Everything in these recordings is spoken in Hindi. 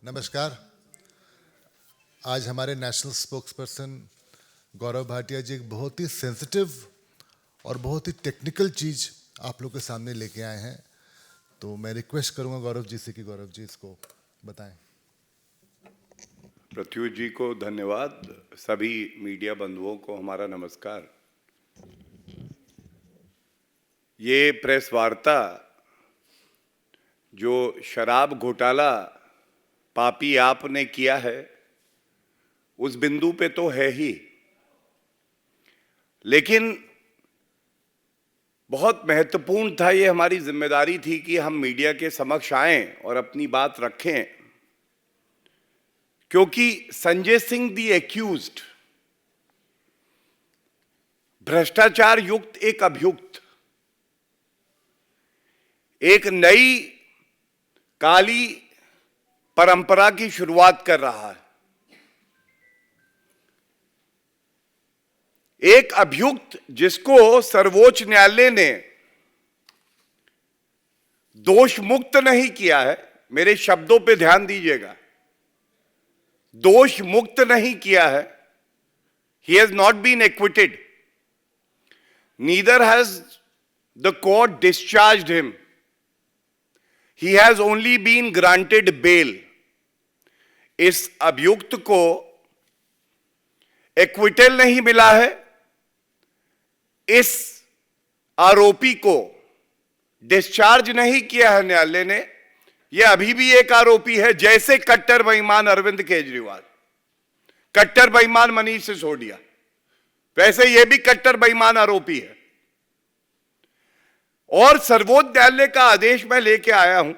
नमस्कार। आज हमारे नेशनल स्पोक्सपर्सन गौरव भाटिया जी एक बहुत ही सेंसिटिव और बहुत ही टेक्निकल चीज़ आप लोग के सामने लेके आए हैं, तो मैं रिक्वेस्ट करूंगा गौरव जी से कि गौरव जी इसको बताएं। प्रत्युष जी को धन्यवाद। सभी मीडिया बंधुओं को हमारा नमस्कार। ये प्रेस वार्ता जो शराब घोटाला पापी आपने किया है उस बिंदु पे तो है ही, लेकिन बहुत महत्वपूर्ण था। ये हमारी जिम्मेदारी थी कि हम मीडिया के समक्ष आएं और अपनी बात रखें, क्योंकि संजय सिंह दी एक्यूज्ड भ्रष्टाचार युक्त एक अभियुक्त एक नई काली परंपरा की शुरुआत कर रहा है। एक अभियुक्त जिसको सर्वोच्च न्यायालय ने दोष मुक्त नहीं किया है, मेरे शब्दों पे ध्यान दीजिएगा, दोष मुक्त नहीं किया है। He has not been acquitted. Neither has the court discharged him. He has only been granted bail. इस अभियुक्त को एक्विटल नहीं मिला है, इस आरोपी को डिस्चार्ज नहीं किया है न्यायालय ने। यह अभी भी एक आरोपी है, जैसे कट्टर बेईमान अरविंद केजरीवाल, कट्टर बेईमान मनीष सिसोदिया, वैसे यह भी कट्टर बेईमान आरोपी है। और सर्वोच्च न्यायालय का आदेश मैं लेके आया हूं।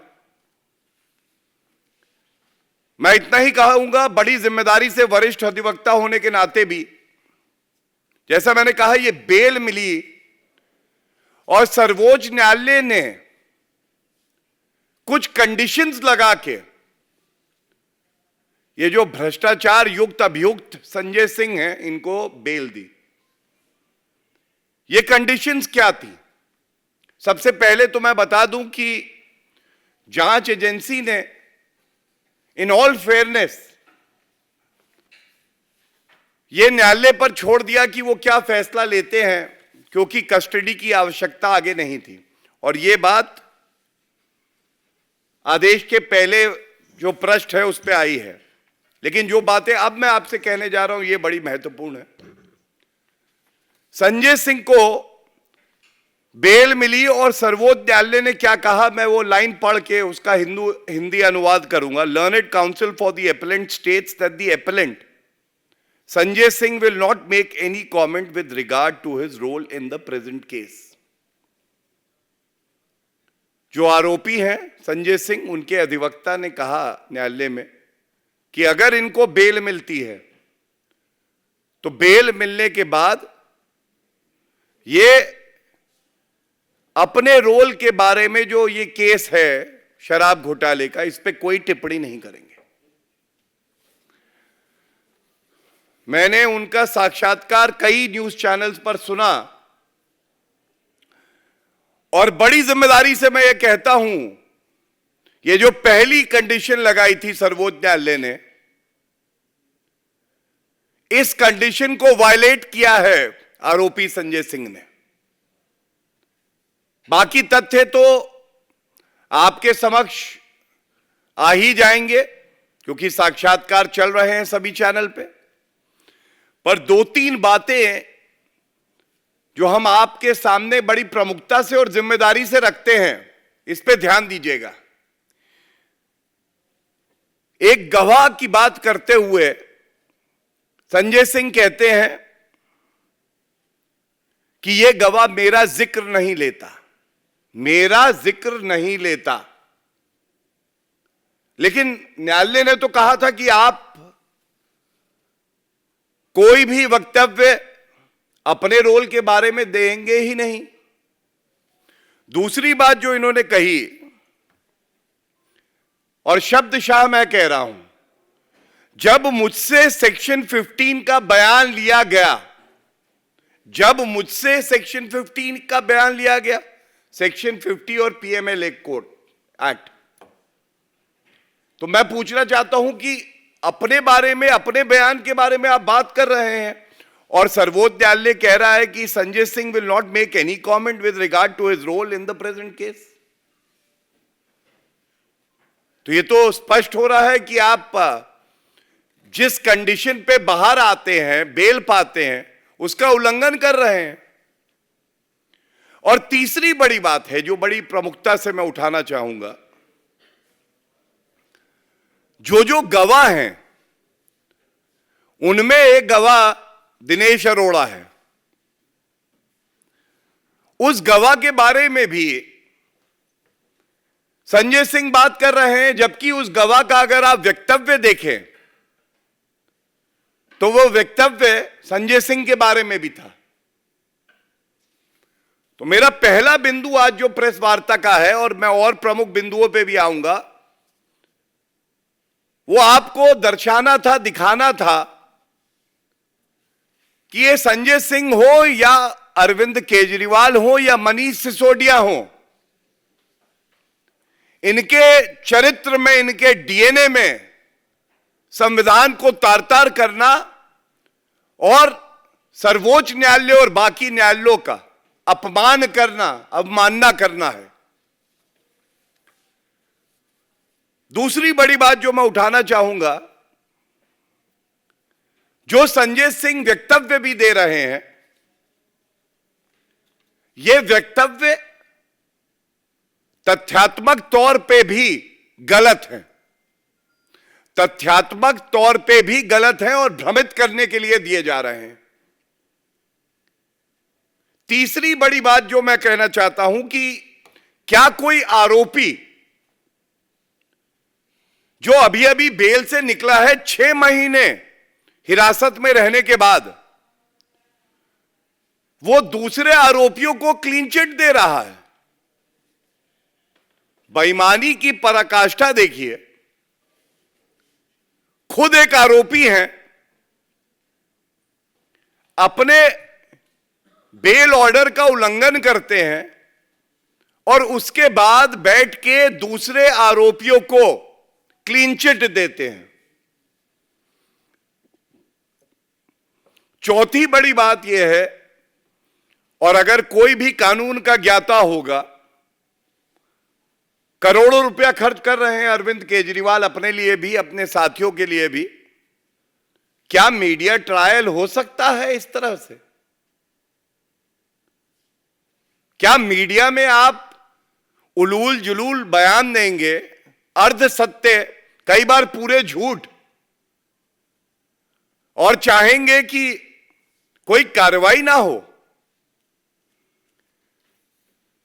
मैं इतना ही कहूंगा, बड़ी जिम्मेदारी से वरिष्ठ अधिवक्ता होने के नाते भी, जैसा मैंने कहा, यह बेल मिली और सर्वोच्च न्यायालय ने कुछ कंडीशंस लगा के ये जो भ्रष्टाचार युक्त अभियुक्त संजय सिंह हैं, इनको बेल दी। ये कंडीशंस क्या थी? सबसे पहले तो मैं बता दूं कि जांच एजेंसी ने इन ऑल फेयरनेस ये न्यायालय पर छोड़ दिया कि वो क्या फैसला लेते हैं, क्योंकि कस्टडी की आवश्यकता आगे नहीं थी। और ये बात आदेश के पहले जो पृष्ठ है उस पर आई है, लेकिन जो बातें अब मैं आपसे कहने जा रहा हूं ये बड़ी महत्वपूर्ण है। संजय सिंह को बेल मिली और सर्वोच्च न्यायालय ने क्या कहा, मैं वो लाइन पढ़ के उसका हिंदी अनुवाद करूंगा। Learned counsel for the appellant states that the appellant Sanjay Singh will not make any comment with regard to his role in the present case. जो आरोपी हैं संजय सिंह, उनके अधिवक्ता ने कहा न्यायालय में कि अगर इनको बेल मिलती है तो बेल मिलने के बाद ये अपने रोल के बारे में जो ये केस है शराब घोटाले का, इस पे कोई टिप्पणी नहीं करेंगे। मैंने उनका साक्षात्कार कई न्यूज चैनल्स पर सुना और बड़ी जिम्मेदारी से मैं ये कहता हूं, ये जो पहली कंडीशन लगाई थी सर्वोच्च न्यायालय ने, इस कंडीशन को वायलेट किया है आरोपी संजय सिंह ने। बाकी तथ्य तो आपके समक्ष आ ही जाएंगे, क्योंकि साक्षात्कार चल रहे हैं सभी चैनल पे। पर दो तीन बातें जो हम आपके सामने बड़ी प्रमुखता से और जिम्मेदारी से रखते हैं, इस पे ध्यान दीजिएगा। एक गवाह की बात करते हुए संजय सिंह कहते हैं कि यह गवाह मेरा जिक्र नहीं लेता, मेरा जिक्र नहीं लेता। लेकिन न्यायालय ने तो कहा था कि आप कोई भी वक्तव्य अपने रोल के बारे में देंगे ही नहीं। दूसरी बात जो इन्होंने कही, और शब्दशाह मैं कह रहा हूं, जब मुझसे सेक्शन 15 का बयान लिया गया, जब मुझसे सेक्शन 15 का बयान लिया गया, सेक्शन 50 और पीएमएल एक्ट, तो मैं पूछना चाहता हूं कि अपने बारे में, अपने बयान के बारे में आप बात कर रहे हैं और सर्वोच्च न्यायालय कह रहा है कि Sanjay Singh will not make any comment with regard to his role in the present case. तो ये तो स्पष्ट हो रहा है कि आप जिस कंडीशन पे बाहर आते हैं, बेल पाते हैं, उसका उल्लंघन कर रहे हैं। और तीसरी बड़ी बात है जो बड़ी प्रमुखता से मैं उठाना चाहूंगा, जो गवाह हैं उनमें एक गवाह दिनेश अरोड़ा है। उस गवाह के बारे में भी संजय सिंह बात कर रहे हैं, जबकि उस गवाह का अगर आप वक्तव्य देखें तो वो वक्तव्य संजय सिंह के बारे में भी था। तो मेरा पहला बिंदु आज जो प्रेस वार्ता का है, और मैं और प्रमुख बिंदुओं पे भी आऊंगा, वो आपको दर्शाना था, दिखाना था कि ये संजय सिंह हो या अरविंद केजरीवाल हो या मनीष सिसोदिया हो, इनके चरित्र में, इनके डीएनए में संविधान को तार-तार करना और सर्वोच्च न्यायालय और बाकी न्यायालयों का अपमान करना, अवमानना करना है। दूसरी बड़ी बात जो मैं उठाना चाहूंगा, जो संजय सिंह वक्तव्य भी दे रहे हैं, ये वक्तव्य तथ्यात्मक तौर पे भी गलत है, तथ्यात्मक तौर पे भी गलत है और भ्रमित करने के लिए दिए जा रहे हैं। तीसरी बड़ी बात जो मैं कहना चाहता हूं कि क्या कोई आरोपी जो अभी अभी बेल से निकला है, 6 महीने हिरासत में रहने के बाद, वो दूसरे आरोपियों को क्लीन चिट दे रहा है? बेईमानी की पराकाष्ठा देखिए। खुद एक आरोपी हैं, अपने बेल ऑर्डर का उल्लंघन करते हैं और उसके बाद बैठ के दूसरे आरोपियों को क्लीन चिट देते हैं। चौथी बड़ी बात यह है, और अगर कोई भी कानून का ज्ञाता होगा, करोड़ों रुपया खर्च कर रहे हैं अरविंद केजरीवाल अपने लिए भी, अपने साथियों के लिए भी, क्या मीडिया ट्रायल हो सकता है इस तरह से? क्या मीडिया में आप उलूल जुलूल बयान देंगे, अर्ध सत्य, कई बार पूरे झूठ, और चाहेंगे कि कोई कार्रवाई ना हो?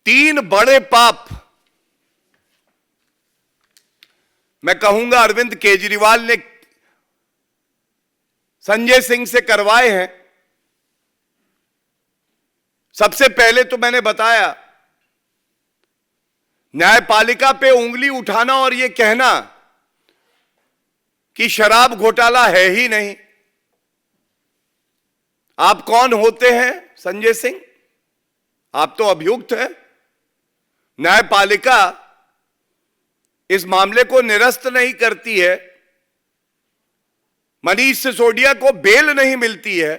3 बड़े पाप मैं कहूंगा अरविंद केजरीवाल ने संजय सिंह से करवाए हैं। सबसे पहले तो मैंने बताया, न्यायपालिका पे उंगली उठाना और यह कहना कि शराब घोटाला है ही नहीं। आप कौन होते हैं संजय सिंह? आप तो अभियुक्त हैं। न्यायपालिका इस मामले को निरस्त नहीं करती है, मनीष सिसोदिया को बेल नहीं मिलती है,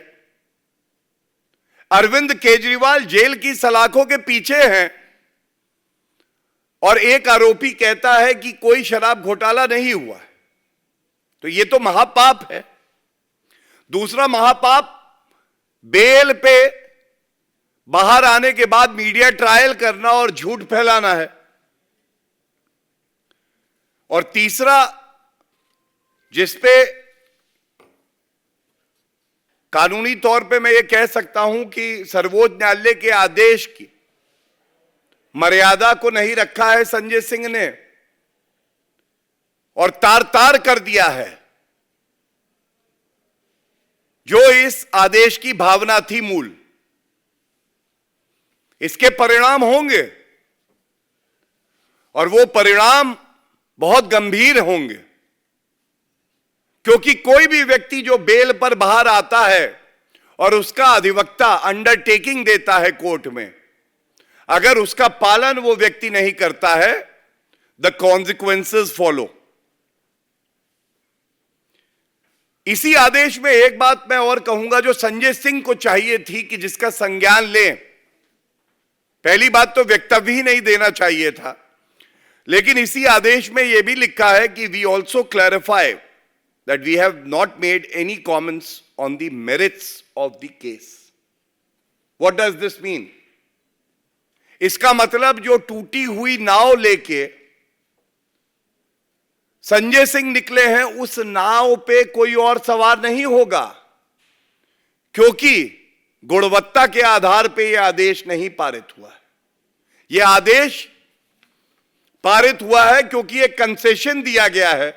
अरविंद केजरीवाल जेल की सलाखों के पीछे हैं, और एक आरोपी कहता है कि कोई शराब घोटाला नहीं हुआ है। तो यह तो महापाप है। दूसरा महापाप, बेल पे बाहर आने के बाद मीडिया ट्रायल करना और झूठ फैलाना है। और तीसरा, जिसपे कानूनी तौर पे मैं ये कह सकता हूं कि सर्वोच्च न्यायालय के आदेश की मर्यादा को नहीं रखा है संजय सिंह ने, और तार-तार कर दिया है जो इस आदेश की भावना थी मूल। इसके परिणाम होंगे, और वो परिणाम बहुत गंभीर होंगे, क्योंकि कोई भी व्यक्ति जो बेल पर बाहर आता है और उसका अधिवक्ता अंडरटेकिंग देता है कोर्ट में, अगर उसका पालन वो व्यक्ति नहीं करता है, द कॉन्सिक्वेंसेस फॉलो। इसी आदेश में एक बात मैं और कहूंगा जो संजय सिंह को चाहिए थी कि जिसका संज्ञान लें। पहली बात तो वक्तव्य ही नहीं देना चाहिए था, लेकिन इसी आदेश में यह भी लिखा है कि we also clarify that we have not made any comments on the merits of the case. What does this mean? इसका मतलब जो टूटी हुई नाव लेके संजय सिंह निकले हैं, उस नाव पे कोई और सवार नहीं होगा, क्योंकि गुणवत्ता के आधार पे यह आदेश नहीं पारित हुआ है। यह आदेश पारित हुआ है क्योंकि एक कंसेशन दिया गया है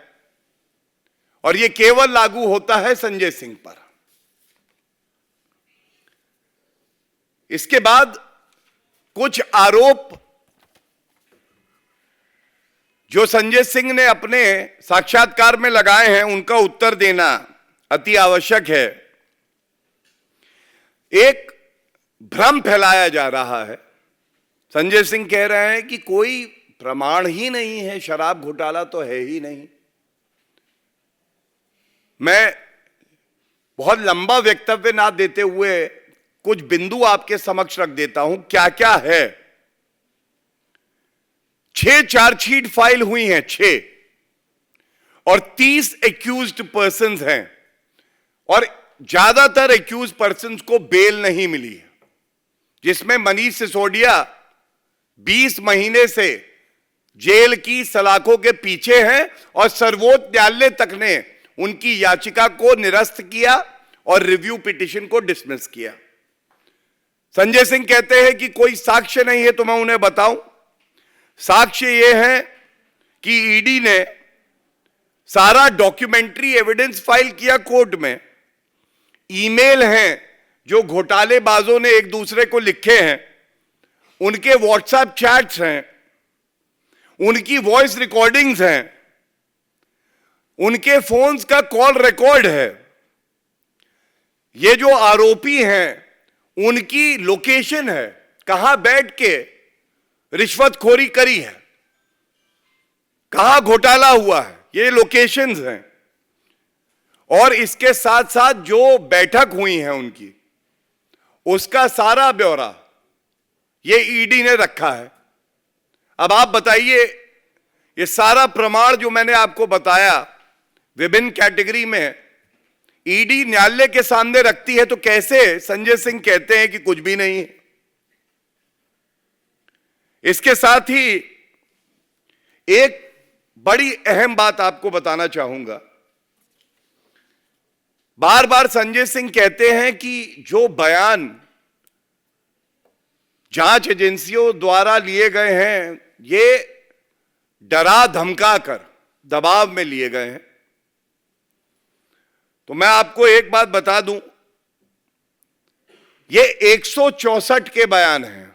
और यह केवल लागू होता है संजय सिंह पर। इसके बाद कुछ आरोप जो संजय सिंह ने अपने साक्षात्कार में लगाए हैं, उनका उत्तर देना अति आवश्यक है। एक भ्रम फैलाया जा रहा है। संजय सिंह कह रहे हैं कि कोई प्रमाण ही नहीं है, शराब घोटाला तो है ही नहीं। मैं बहुत लंबा वक्तव्य ना देते हुए कुछ बिंदु आपके समक्ष रख देता हूं। क्या क्या है? 6 चार्जशीट फाइल हुई हैं, 6, और 30 एक्यूज्ड पर्सन्स हैं, और ज्यादातर एक्यूज्ड पर्सन्स को बेल नहीं मिली है, जिसमें मनीष सिसोदिया 20 महीने से जेल की सलाखों के पीछे हैं और सर्वोच्च न्यायालय तक ने उनकी याचिका को निरस्त किया और रिव्यू पिटीशन को डिसमिस किया। संजय सिंह कहते हैं कि कोई साक्ष्य नहीं है, तो मैं उन्हें बताऊं। साक्ष्य यह है कि ईडी ने सारा डॉक्यूमेंट्री एविडेंस फाइल किया कोर्ट में। ईमेल हैं जो घोटालेबाजों ने एक दूसरे को लिखे हैं, उनके व्हाट्सएप चैट्स हैं, उनकी वॉइस रिकॉर्डिंग्स हैं, उनके फोन्स का कॉल रिकॉर्ड है। ये जो आरोपी हैं उनकी लोकेशन है, कहां बैठ के रिश्वतखोरी करी है, कहां घोटाला हुआ है, ये लोकेशंस हैं। और इसके साथ साथ जो बैठक हुई है उनकी, उसका सारा ब्यौरा ये ईडी ने रखा है। अब आप बताइए, ये सारा प्रमाण जो मैंने आपको बताया विभिन्न कैटेगरी में ईडी न्यायालय के सामने रखती है, तो कैसे संजय सिंह कहते हैं कि कुछ भी नहीं है? इसके साथ ही एक बड़ी अहम बात आपको बताना चाहूंगा। बार बार संजय सिंह कहते हैं कि जो बयान जांच एजेंसियों द्वारा लिए गए हैं, ये डरा धमका कर दबाव में लिए गए हैं। तो मैं आपको एक बात बता दूं, ये 164 के बयान हैं।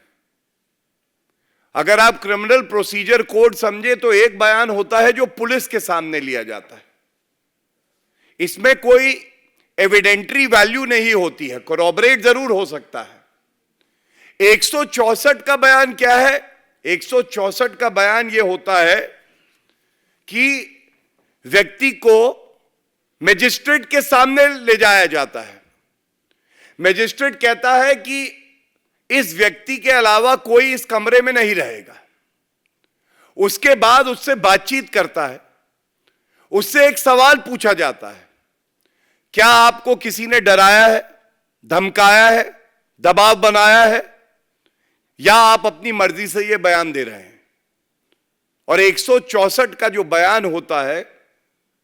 अगर आप क्रिमिनल प्रोसीजर कोड समझे तो एक बयान होता है जो पुलिस के सामने लिया जाता है, इसमें कोई एविडेंटरी वैल्यू नहीं होती है, कोरॉबरेट जरूर हो सकता है। 164 का बयान क्या है? 164 का बयान यह होता है कि व्यक्ति को मजिस्ट्रेट के सामने ले जाया जाता है। मजिस्ट्रेट कहता है कि इस व्यक्ति के अलावा कोई इस कमरे में नहीं रहेगा। उसके बाद उससे बातचीत करता है, उससे एक सवाल पूछा जाता है, क्या आपको किसी ने डराया है, धमकाया है, दबाव बनाया है, या आप अपनी मर्जी से यह बयान दे रहे हैं? और 164 का जो बयान होता है,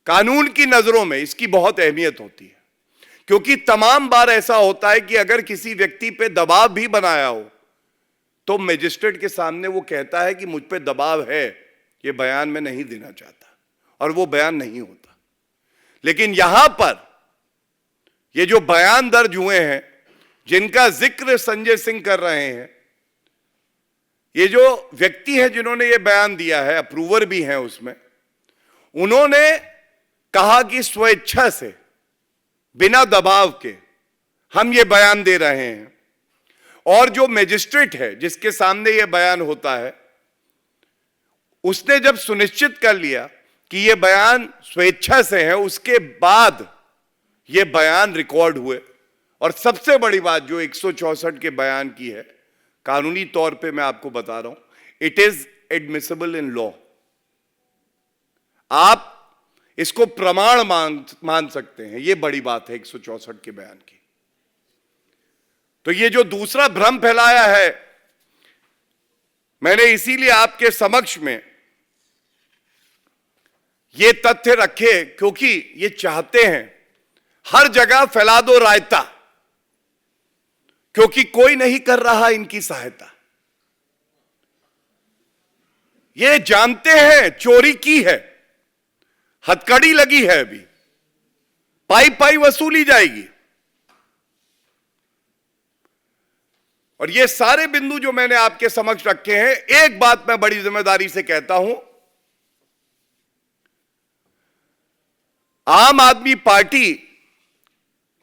कानून की नजरों में इसकी बहुत अहमियत होती है, क्योंकि तमाम बार ऐसा होता है कि अगर किसी व्यक्ति पे दबाव भी बनाया हो तो मजिस्ट्रेट के सामने वो कहता है कि मुझ पे दबाव है, ये बयान में नहीं देना चाहता, और वो बयान नहीं होता। लेकिन यहां पर ये जो बयान दर्ज हुए हैं, जिनका जिक्र संजय सिंह कर रहे हैं, ये जो व्यक्ति हैं जिन्होंने ये बयान दिया है, अप्रूवर भी हैं उसमें, उन्होंने कहा कि स्वेच्छा से, बिना दबाव के हम ये बयान दे रहे हैं। और जो मजिस्ट्रेट है जिसके सामने ये बयान होता है, उसने जब सुनिश्चित कर लिया कि ये बयान स्वेच्छा से है, उसके बाद ये बयान रिकॉर्ड हुए। और सबसे बड़ी बात जो 164 के बयान की है, कानूनी तौर पे मैं आपको बता रहा हूं, it is admissible in law. आप इसको प्रमाण मान सकते हैं। ये बड़ी बात है 164 के बयान की। तो ये जो दूसरा भ्रम फैलाया है, मैंने इसीलिए आपके समक्ष में ये तथ्य रखे, क्योंकि ये चाहते हैं हर जगह फैला दो रायता, क्योंकि कोई नहीं कर रहा इनकी सहायता। ये जानते हैं चोरी की है, हथकड़ी लगी है, अभी पाई पाई वसूली जाएगी। और ये सारे बिंदु जो मैंने आपके समक्ष रखे हैं, एक बात मैं बड़ी जिम्मेदारी से कहता हूं, आम आदमी पार्टी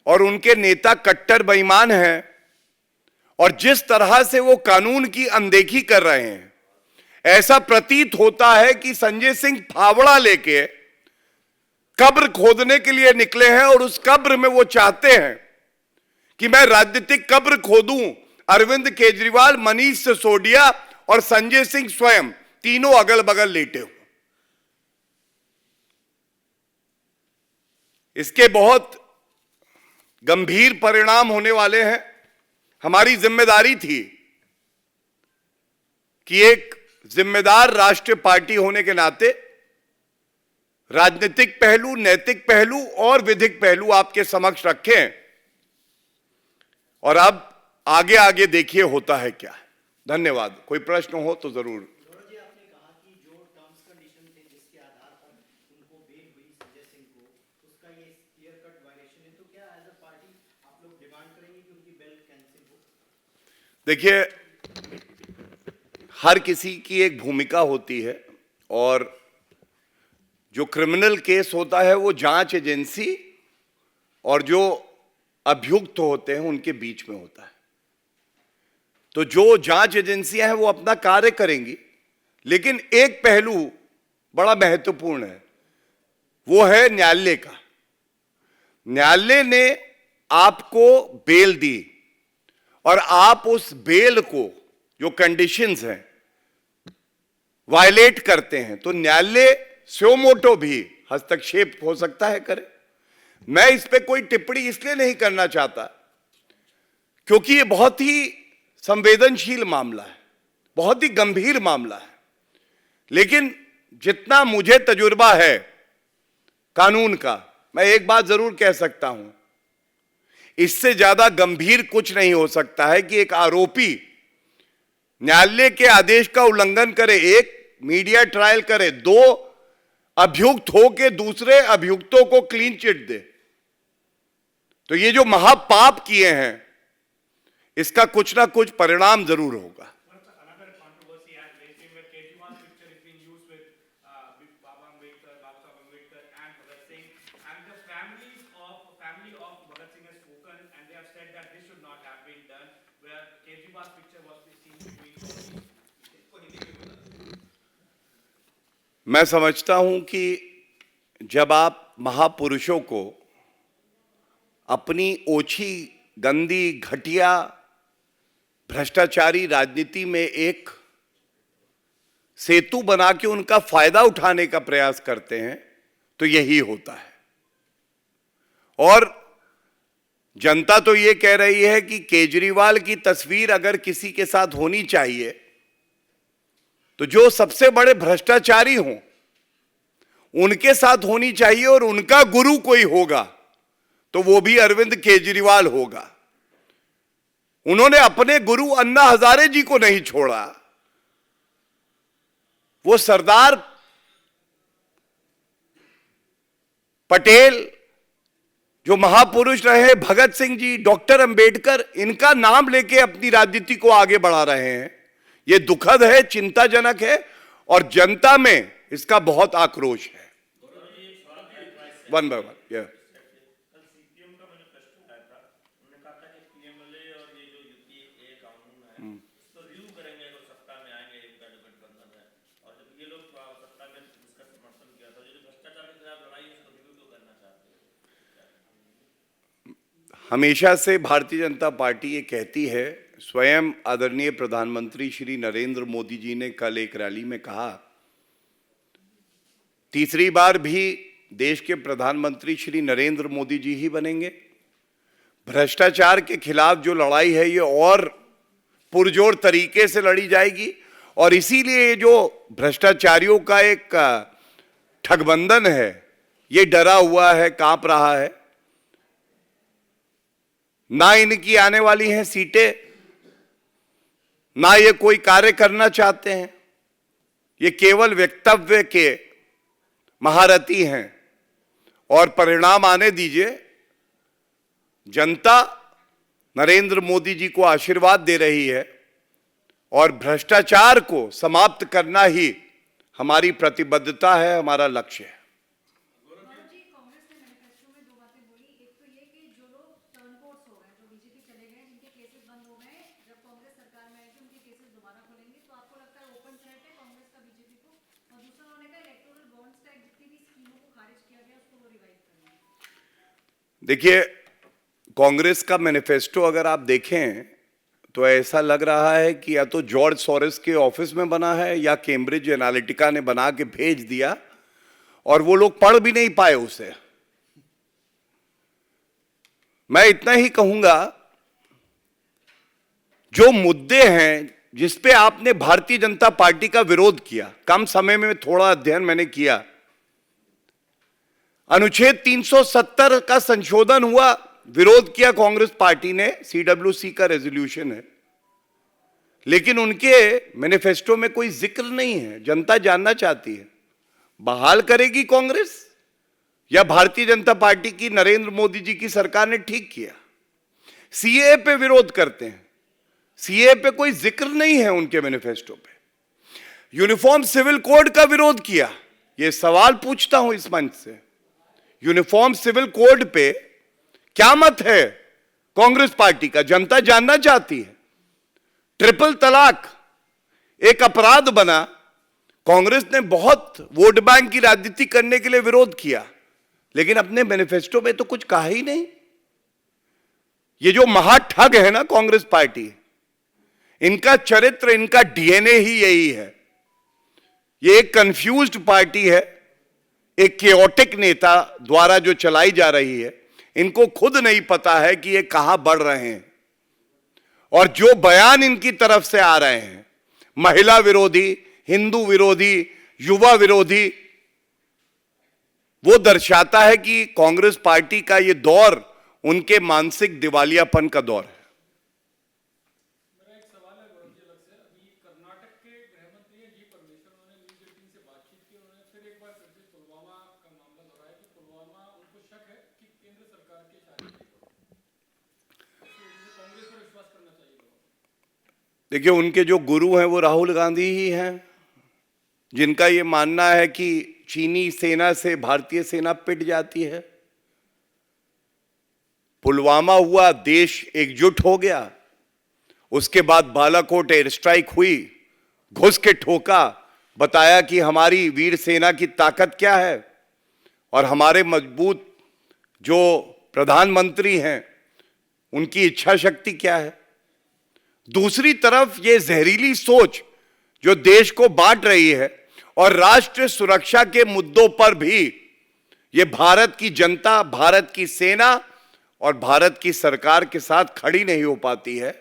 और उनके नेता कट्टर बेईमान हैं, और जिस तरह से वो कानून की अनदेखी कर रहे हैं, ऐसा प्रतीत होता है कि संजय सिंह फावड़ा लेके कब्र खोदने के लिए निकले हैं, और उस कब्र में वो चाहते हैं कि मैं राजनीतिक कब्र खोदूं। अरविंद केजरीवाल, मनीष सिसोदिया और संजय सिंह स्वयं तीनों अगल बगल लेटे हो। इसके बहुत गंभीर परिणाम होने वाले हैं। हमारी जिम्मेदारी थी कि एक जिम्मेदार राष्ट्रीय पार्टी होने के नाते राजनीतिक पहलू, नैतिक पहलू और विधिक पहलू आपके समक्ष रखें, और अब आगे आगे देखिए होता है क्या। धन्यवाद। कोई प्रश्न हो तो जरूर। आपने कहा कि जो टर्म्स कंडीशन थे जिसके आधार पर उनको बेल हुई संजय सिंह को, उसका ये क्लियर कट वायलेशन है, तो क्या एज अ पार्टी आप लोग डिमांड करेंगे कि उनकी बेल कैंसिल हो? देखिए, हर किसी की एक भूमिका होती है, और जो क्रिमिनल केस होता है वो जांच एजेंसी और जो अभियुक्त होते हैं उनके बीच में होता है। तो जो जांच एजेंसियां हैं वो अपना कार्य करेंगी, लेकिन एक पहलू बड़ा महत्वपूर्ण है, वो है न्यायालय का। न्यायालय ने आपको बेल दी, और आप उस बेल को जो कंडीशंस हैं वायलेट करते हैं, तो न्यायालय स्यो मोटो भी हस्तक्षेप हो सकता है करे। मैं इस पे कोई टिप्पणी इसलिए नहीं करना चाहता क्योंकि ये बहुत ही संवेदनशील मामला है, बहुत ही गंभीर मामला है। लेकिन जितना मुझे तजुर्बा है कानून का, मैं एक बात जरूर कह सकता हूं, इससे ज्यादा गंभीर कुछ नहीं हो सकता है कि एक आरोपी न्यायालय के आदेश का उल्लंघन करे, एक मीडिया ट्रायल करे, दो अभियुक्त हो के दूसरे अभियुक्तों को क्लीन चिट दे। तो ये जो महापाप किए हैं, इसका कुछ ना कुछ परिणाम जरूर होगा। मैं समझता हूं कि जब आप महापुरुषों को अपनी ओछी, गंदी, घटिया, भ्रष्टाचारी राजनीति में एक सेतु बना के उनका फायदा उठाने का प्रयास करते हैं, तो यही होता है। और जनता तो ये कह रही है कि केजरीवाल की तस्वीर अगर किसी के साथ होनी चाहिए तो जो सबसे बड़े भ्रष्टाचारी हों उनके साथ होनी चाहिए, और उनका गुरु कोई होगा तो वो भी अरविंद केजरीवाल होगा। उन्होंने अपने गुरु अन्ना हजारे जी को नहीं छोड़ा। वो सरदार पटेल जो महापुरुष रहे, भगत सिंह जी, डॉक्टर अंबेडकर, इनका नाम लेके अपनी राजनीति को आगे बढ़ा रहे हैं। ये दुखद है, चिंताजनक है, और जनता में इसका बहुत आक्रोश है। One by one. हमेशा से भारतीय जनता पार्टी ये कहती है, स्वयं आदरणीय प्रधानमंत्री श्री नरेंद्र मोदी जी ने कल एक रैली में कहा, तीसरी बार भी देश के प्रधानमंत्री श्री नरेंद्र मोदी जी ही बनेंगे। भ्रष्टाचार के खिलाफ जो लड़ाई है ये और पुरजोर तरीके से लड़ी जाएगी और इसीलिए जो भ्रष्टाचारियों का एक ठगबंधन है ये डरा हुआ है, कांप रहा है। ना इनकी आने वाली हैं सीटें, ना ये कोई कार्य करना चाहते हैं, ये केवल वक्तव्य के महारथी हैं और परिणाम आने दीजिए। जनता नरेंद्र मोदी जी को आशीर्वाद दे रही है और भ्रष्टाचार को समाप्त करना ही हमारी प्रतिबद्धता है, हमारा लक्ष्य है। गौरव जी, कांग्रेस ने मैनिफेस्टो में दो बातें बोली। एक तो ये कि जो लोग टर्नकोट्स हो गए, जो बीजेपी चले गए, जिनके केसेस बंद हो गए, जब कांग्रेस सरकार में आएगी उनके केसेस दोबारा खोलेंगे। तो आपको लगता है ओपन थ्रेट है कांग्रेस का बीजेपी को? और दूसरा, उन्होंने कहा इलेक्टोरल बॉन्ड्स टैक्स जितनी भी स्कीमों को खारिज किया गया उसको वो रिवाइव करना है। देखिए, कांग्रेस का मैनिफेस्टो अगर आप देखें तो ऐसा लग रहा है कि या तो जॉर्ज सोरोस के ऑफिस में बना है या कैम्ब्रिज एनालिटिका ने बना के भेज दिया और वो लोग पढ़ भी नहीं पाए उसे। मैं इतना ही कहूंगा, जो मुद्दे हैं जिस पे आपने भारतीय जनता पार्टी का विरोध किया, कम समय में थोड़ा अध्ययन मैंने किया। अनुच्छेद 370 का संशोधन हुआ, विरोध किया कांग्रेस पार्टी ने, सीडब्ल्यूसी का रेजोल्यूशन है, लेकिन उनके मैनिफेस्टो में कोई जिक्र नहीं है। जनता जानना चाहती है, बहाल करेगी कांग्रेस या भारतीय जनता पार्टी की नरेंद्र मोदी जी की सरकार ने ठीक किया? सीए पे विरोध करते हैं, सीए पे कोई जिक्र नहीं है उनके मैनिफेस्टो पे। यूनिफॉर्म सिविल कोड का विरोध किया, यह सवाल पूछता हूं इस मंच से, यूनिफॉर्म सिविल कोड पे क्या मत है कांग्रेस पार्टी का? जनता जानना चाहती है। ट्रिपल तलाक एक अपराध बना, कांग्रेस ने बहुत वोट बैंक की राजनीति करने के लिए विरोध किया, लेकिन अपने मैनिफेस्टो में तो कुछ कहा ही नहीं। ये जो महाठग है ना कांग्रेस पार्टी, इनका चरित्र, इनका डीएनए ही यही है। ये एक कंफ्यूज्ड पार्टी है, एक केओटिक नेता द्वारा जो चलाई जा रही है। इनको खुद नहीं पता है कि ये कहां बढ़ रहे हैं और जो बयान इनकी तरफ से आ रहे हैं, महिला विरोधी, हिंदू विरोधी, युवा विरोधी, वो दर्शाता है कि कांग्रेस पार्टी का ये दौर उनके मानसिक दिवालियापन का दौर है। मेरा एक सवाल है गौरव जी अलग से। अभी कर्नाटक के गृह मंत्री हैं जी परमेश्वर, उन्होंने न्यूज़ 18 से बातचीत की। उन्होंने फिर एक बार फिर से पुलवामा का मामला दोहराया कि पुलवामा, उनको शक है कि केंद्र सरकार के इशारे पे कांग्रेस पर विश्वास करना चाहिए। देखिए, उनके जो गुरु हैं वो राहुल गांधी ही हैं, जिनका ये मानना है कि चीनी सेना से भारतीय सेना पिट जाती है। पुलवामा हुआ, देश एकजुट हो गया। उसके बाद बालाकोट एयर स्ट्राइक हुई, घुस के ठोका, बताया कि हमारी वीर सेना की ताकत क्या है और हमारे मजबूत जो प्रधानमंत्री हैं उनकी इच्छा शक्ति क्या है। दूसरी तरफ ये जहरीली सोच जो देश को बांट रही है और राष्ट्रीय सुरक्षा के मुद्दों पर भी ये भारत की जनता, भारत की सेना और भारत की सरकार के साथ खड़ी नहीं हो पाती है।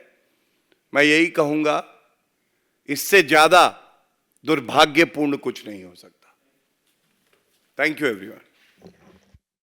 मैं यही कहूंगा, इससे ज्यादा दुर्भाग्यपूर्ण कुछ नहीं हो सकता। Thank you everyone.